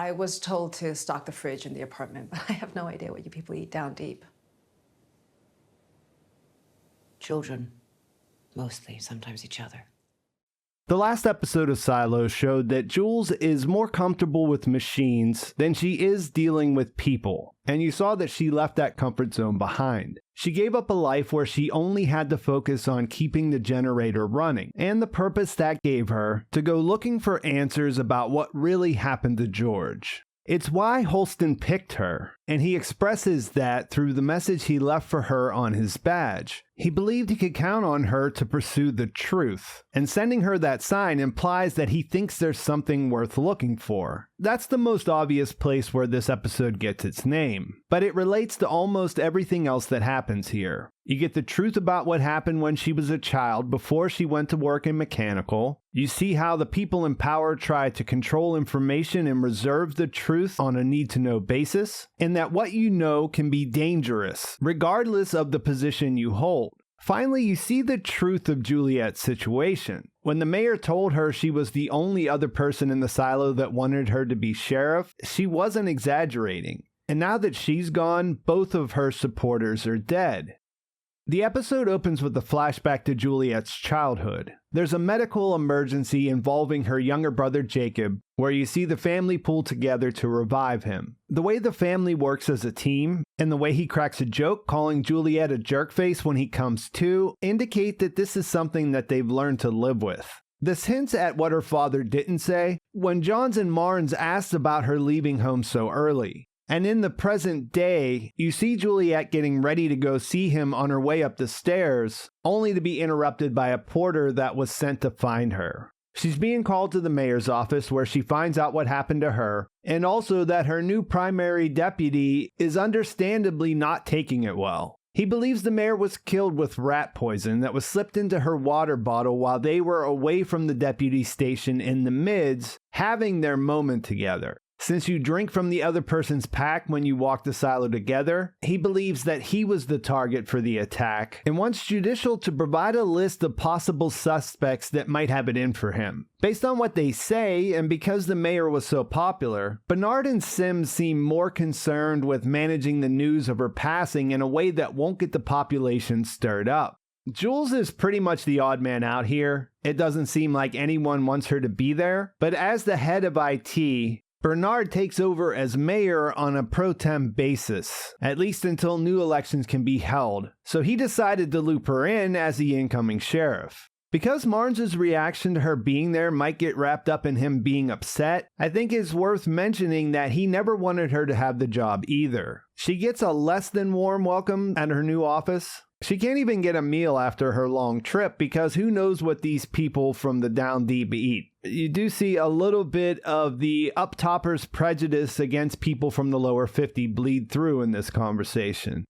I was told to stock the fridge in the apartment, but I have no idea what you people eat down deep. Children. Mostly, sometimes each other. The last episode of Silo showed that Jules is more comfortable with machines than she is dealing with people, and you saw that she left that comfort zone behind. She gave up a life where she only had to focus on keeping the generator running, and the purpose that gave her to go looking for answers about what really happened to George. It's why Holston picked her, and he expresses that through the message he left for her on his badge. He believed he could count on her to pursue the truth, and sending her that sign implies that he thinks there's something worth looking for. That's the most obvious place where this episode gets its name, but it relates to almost everything else that happens here. You get the truth about what happened when she was a child before she went to work in mechanical. You see how the people in power try to control information and reserve the truth on a need-to-know basis, and that what you know can be dangerous, regardless of the position you hold. Finally, you see the truth of Juliette's situation. When the mayor told her she was the only other person in the silo that wanted her to be sheriff, she wasn't exaggerating. And now that she's gone, both of her supporters are dead. The episode opens with a flashback to Juliette's childhood. There's a medical emergency involving her younger brother Jacob, where you see the family pull together to revive him. The way the family works as a team, and the way he cracks a joke calling Juliette a jerkface when he comes to, indicate that this is something that they've learned to live with. This hints at what her father didn't say when Jahns and Marnes asked about her leaving home so early. And in the present day, you see Juliette getting ready to go see him on her way up the stairs, only to be interrupted by a porter that was sent to find her. She's being called to the mayor's office where she finds out what happened to her, and also that her new primary deputy is understandably not taking it well. He believes the mayor was killed with rat poison that was slipped into her water bottle while they were away from the deputy station in the mids, having their moment together. Since you drink from the other person's pack when you walk the silo together, he believes that he was the target for the attack and wants Judicial to provide a list of possible suspects that might have it in for him. Based on what they say, and because the mayor was so popular, Bernard and Sims seem more concerned with managing the news of her passing in a way that won't get the population stirred up. Jules is pretty much the odd man out here. It doesn't seem like anyone wants her to be there, but as the head of IT, Bernard takes over as mayor on a pro tem basis, at least until new elections can be held, so he decided to loop her in as the incoming sheriff. Because Marnes' reaction to her being there might get wrapped up in him being upset, I think it's worth mentioning that he never wanted her to have the job either. She gets a less than warm welcome at her new office. She can't even get a meal after her long trip because who knows what these people from the down deep eat. You do see a little bit of the up-toppers' prejudice against people from the lower 50 bleed through in this conversation.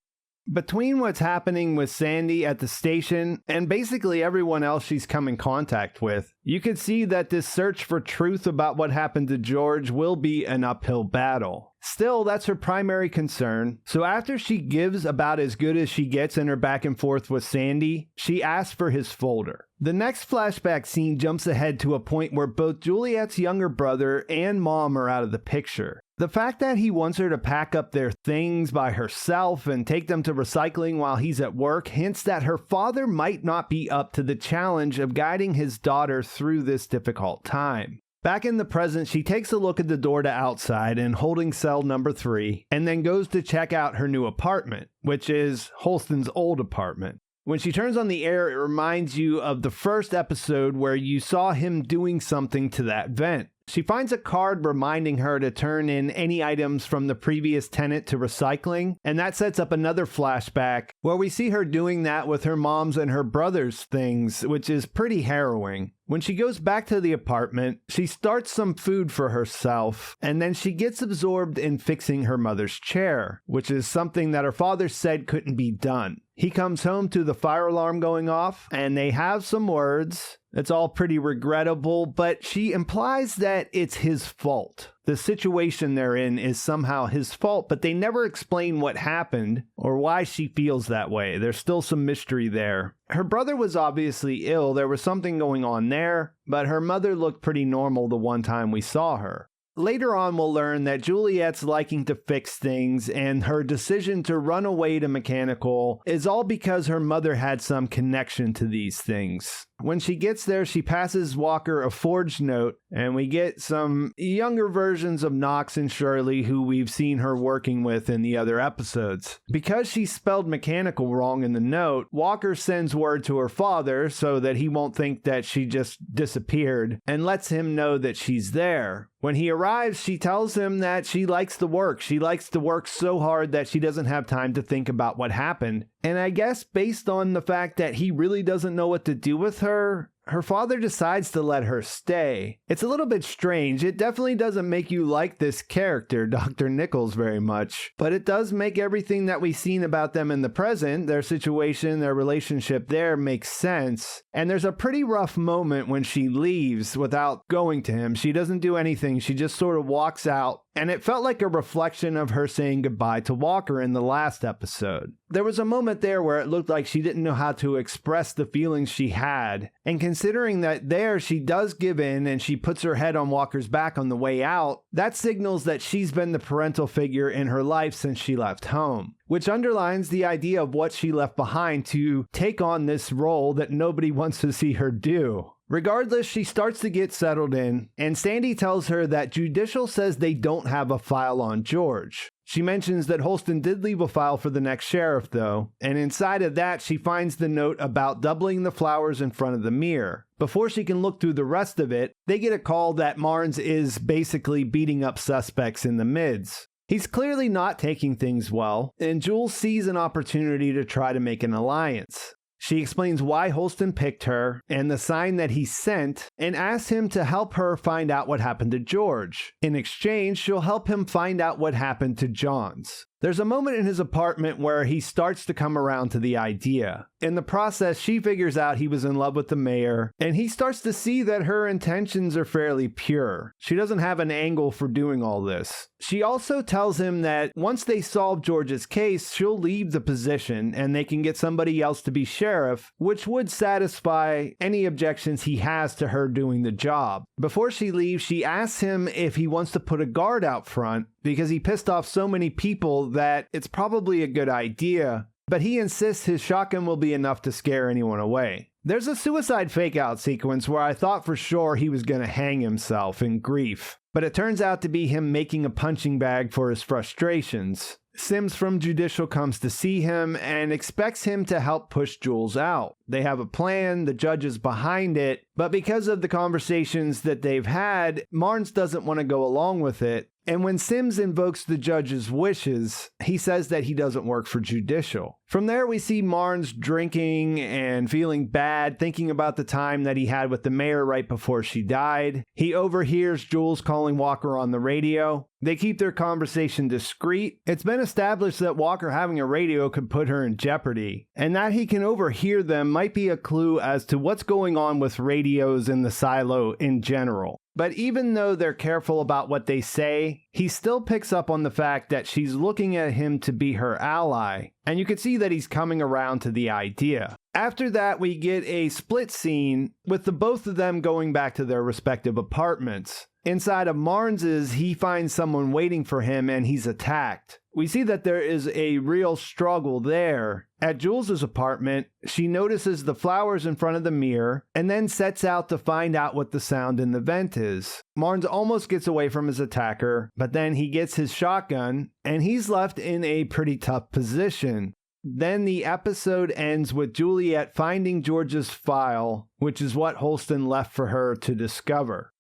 Between what's happening with Sandy at the station and basically everyone else she's come in contact with, you could see that this search for truth about what happened to George will be an uphill battle. Still, that's her primary concern, so after she gives about as good as she gets in her back and forth with Sandy, she asks for his folder. The next flashback scene jumps ahead to a point where both Juliette's younger brother and mom are out of the picture. The fact that he wants her to pack up their things by herself and take them to recycling while he's at work hints that her father might not be up to the challenge of guiding his daughter through this difficult time. Back in the present, she takes a look at the door to outside and holding cell number 3, and then goes to check out her new apartment, which is Holston's old apartment. When she turns on the air, it reminds you of the first episode where you saw him doing something to that vent. She finds a card reminding her to turn in any items from the previous tenant to recycling, and that sets up another flashback where we see her doing that with her mom's and her brother's things, which is pretty harrowing. When she goes back to the apartment, she starts some food for herself, and then she gets absorbed in fixing her mother's chair, which is something that her father said couldn't be done. He comes home to the fire alarm going off, and they have some words. It's all pretty regrettable, but she implies that it's his fault. The situation they're in is somehow his fault, but they never explain what happened or why she feels that way. There's still some mystery there. Her brother was obviously ill. There was something going on there, but her mother looked pretty normal the one time we saw her. Later on, we'll learn that Juliette's liking to fix things and her decision to run away to mechanical is all because her mother had some connection to these things. When she gets there, she passes Walker a forged note, and we get some younger versions of Knox and Shirley who we've seen her working with in the other episodes. Because she spelled mechanical wrong in the note, Walker sends word to her father so that he won't think that she just disappeared and lets him know that she's there. When he arrives, she tells him that she likes the work. She likes to work so hard that she doesn't have time to think about what happened. And I guess based on the fact that he really doesn't know what to do with her, her father decides to let her stay. It's a little bit strange. It definitely doesn't make you like this character, Dr. Nichols, very much. But it does make everything that we've seen about them in the present, their situation, their relationship there, makes sense. And there's a pretty rough moment when she leaves without going to him. She doesn't do anything. She just sort of walks out. And it felt like a reflection of her saying goodbye to Walker in the last episode. There was a moment there where it looked like she didn't know how to express the feelings she had. And considering that there she does give in and she puts her head on Walker's back on the way out, that signals that she's been the parental figure in her life since she left home. Which underlines the idea of what she left behind to take on this role that nobody wants to see her do. Regardless, she starts to get settled in, and Sandy tells her that Judicial says they don't have a file on George. She mentions that Holston did leave a file for the next sheriff, though, and inside of that, she finds the note about doubling the flowers in front of the mirror. Before she can look through the rest of it, they get a call that Marnes is basically beating up suspects in the mids. He's clearly not taking things well, and Jules sees an opportunity to try to make an alliance. She explains why Holston picked her and the sign that he sent and asks him to help her find out what happened to George. In exchange, she'll help him find out what happened to Jahns. There's a moment in his apartment where he starts to come around to the idea. In the process, she figures out he was in love with the mayor, and he starts to see that her intentions are fairly pure. She doesn't have an angle for doing all this. She also tells him that once they solve George's case, she'll leave the position and they can get somebody else to be sheriff, which would satisfy any objections he has to her doing the job. Before she leaves, she asks him if he wants to put a guard out front because he pissed off so many people that it's probably a good idea, but he insists his shotgun will be enough to scare anyone away. There's a suicide fake-out sequence where I thought for sure he was going to hang himself in grief, but it turns out to be him making a punching bag for his frustrations. Sims from Judicial comes to see him and expects him to help push Jules out. They have a plan, the judge is behind it, but because of the conversations that they've had, Marnes doesn't want to go along with it. And when Sims invokes the judge's wishes, he says that he doesn't work for Judicial. From there, we see Marnes drinking and feeling bad, thinking about the time that he had with the mayor right before she died. He overhears Jules calling Walker on the radio. They keep their conversation discreet. It's been established that Walker having a radio could put her in jeopardy, and that he can overhear them might be a clue as to what's going on with radios in the silo in general. But even though they're careful about what they say, he still picks up on the fact that she's looking at him to be her ally, and you can see that he's coming around to the idea. After that, we get a split scene with the both of them going back to their respective apartments. Inside of Marnes's, he finds someone waiting for him and he's attacked. We see that there is a real struggle there. At Jules's apartment, she notices the flowers in front of the mirror and then sets out to find out what the sound in the vent is. Marnes almost gets away from his attacker, but then he gets his shotgun and he's left in a pretty tough position. Then the episode ends with Juliette finding George's file, which is what Holston left for her to discover.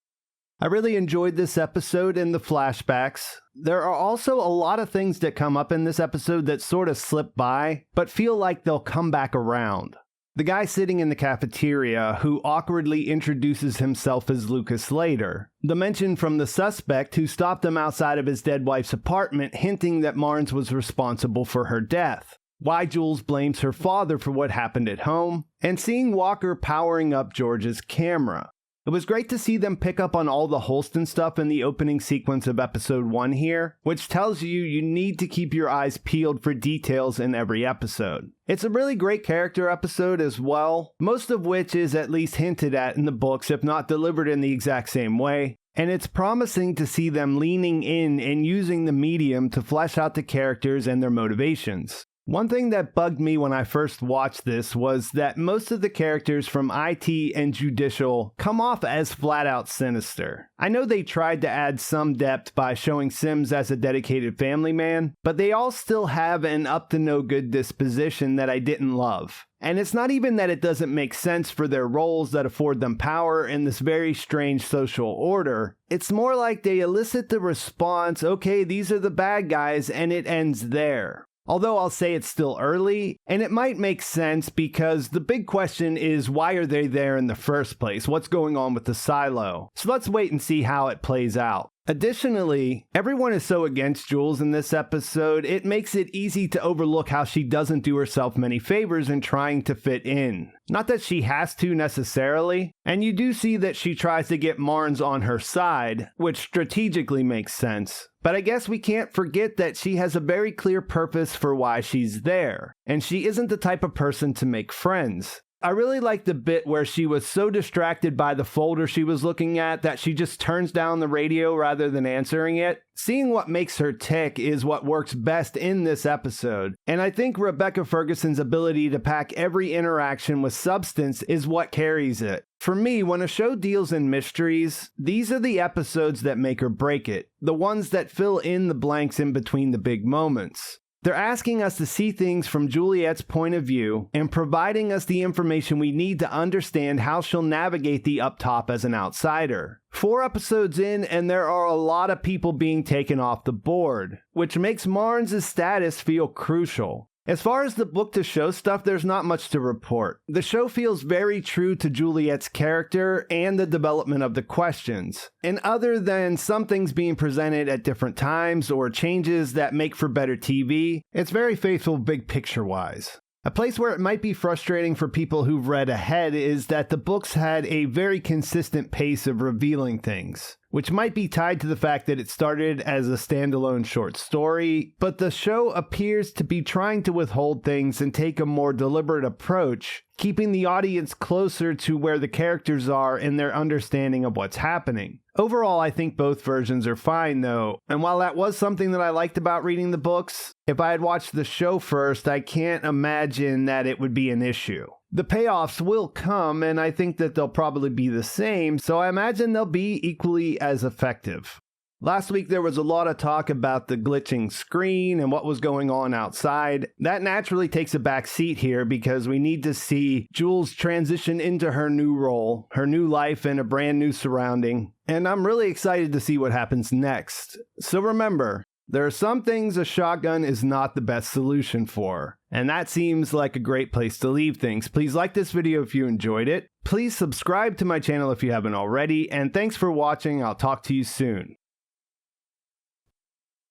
I really enjoyed this episode and the flashbacks. There are also a lot of things that come up in this episode that sort of slip by, but feel like they'll come back around. The guy sitting in the cafeteria who awkwardly introduces himself as Lucas later. The mention from the suspect who stopped him outside of his dead wife's apartment, hinting that Marnes was responsible for her death. Why Jules blames her father for what happened at home, and seeing Walker powering up George's camera. It was great to see them pick up on all the Holston stuff in the opening sequence of episode 1 here, which tells you need to keep your eyes peeled for details in every episode. It's a really great character episode as well, most of which is at least hinted at in the books, if not delivered in the exact same way. and it's promising to see them leaning in and using the medium to flesh out the characters and their motivations. One thing that bugged me when I first watched this was that most of the characters from IT and Judicial come off as flat out sinister. I know they tried to add some depth by showing Sims as a dedicated family man, but they all still have an up-to-no-good disposition that I didn't love. And it's not even that it doesn't make sense for their roles that afford them power in this very strange social order. It's more like they elicit the response, okay, these are the bad guys, and it ends there. Although I'll say it's still early, and it might make sense because the big question is, why are they there in the first place? What's going on with the silo? So let's wait and see how it plays out. Additionally, everyone is so against Jules in this episode, it makes it easy to overlook how she doesn't do herself many favors in trying to fit in. Not that she has to necessarily, and you do see that she tries to get Marnes on her side, which strategically makes sense. But I guess we can't forget that she has a very clear purpose for why she's there, and she isn't the type of person to make friends. I really like the bit where she was so distracted by the folder she was looking at that she just turns down the radio rather than answering it. Seeing what makes her tick is what works best in this episode, and I think Rebecca Ferguson's ability to pack every interaction with substance is what carries it. For me, when a show deals in mysteries, these are the episodes that make or break it, the ones that fill in the blanks in between the big moments. They're asking us to see things from Juliette's point of view and providing us the information we need to understand how she'll navigate the up top as an outsider. 4 episodes in, and there are a lot of people being taken off the board, which makes Marnes' status feel crucial. As far as the book to show stuff, there's not much to report. The show feels very true to Juliette's character and the development of the questions. And other than some things being presented at different times or changes that make for better TV, it's very faithful big picture wise. A place where it might be frustrating for people who've read ahead is that the books had a very consistent pace of revealing things, which might be tied to the fact that it started as a standalone short story, but the show appears to be trying to withhold things and take a more deliberate approach, keeping the audience closer to where the characters are in their understanding of what's happening. Overall, I think both versions are fine though, and while that was something that I liked about reading the books, if I had watched the show first, I can't imagine that it would be an issue. The payoffs will come, and I think that they'll probably be the same, so I imagine they'll be equally as effective. Last week there was a lot of talk about the glitching screen and what was going on outside. That naturally takes a back seat here because we need to see Jules transition into her new role, her new life, and a brand new surrounding. And I'm really excited to see what happens next. So remember, there are some things a shotgun is not the best solution for, and that seems like a great place to leave things. Please like this video if you enjoyed it. Please subscribe to my channel if you haven't already, and thanks for watching. I'll talk to you soon.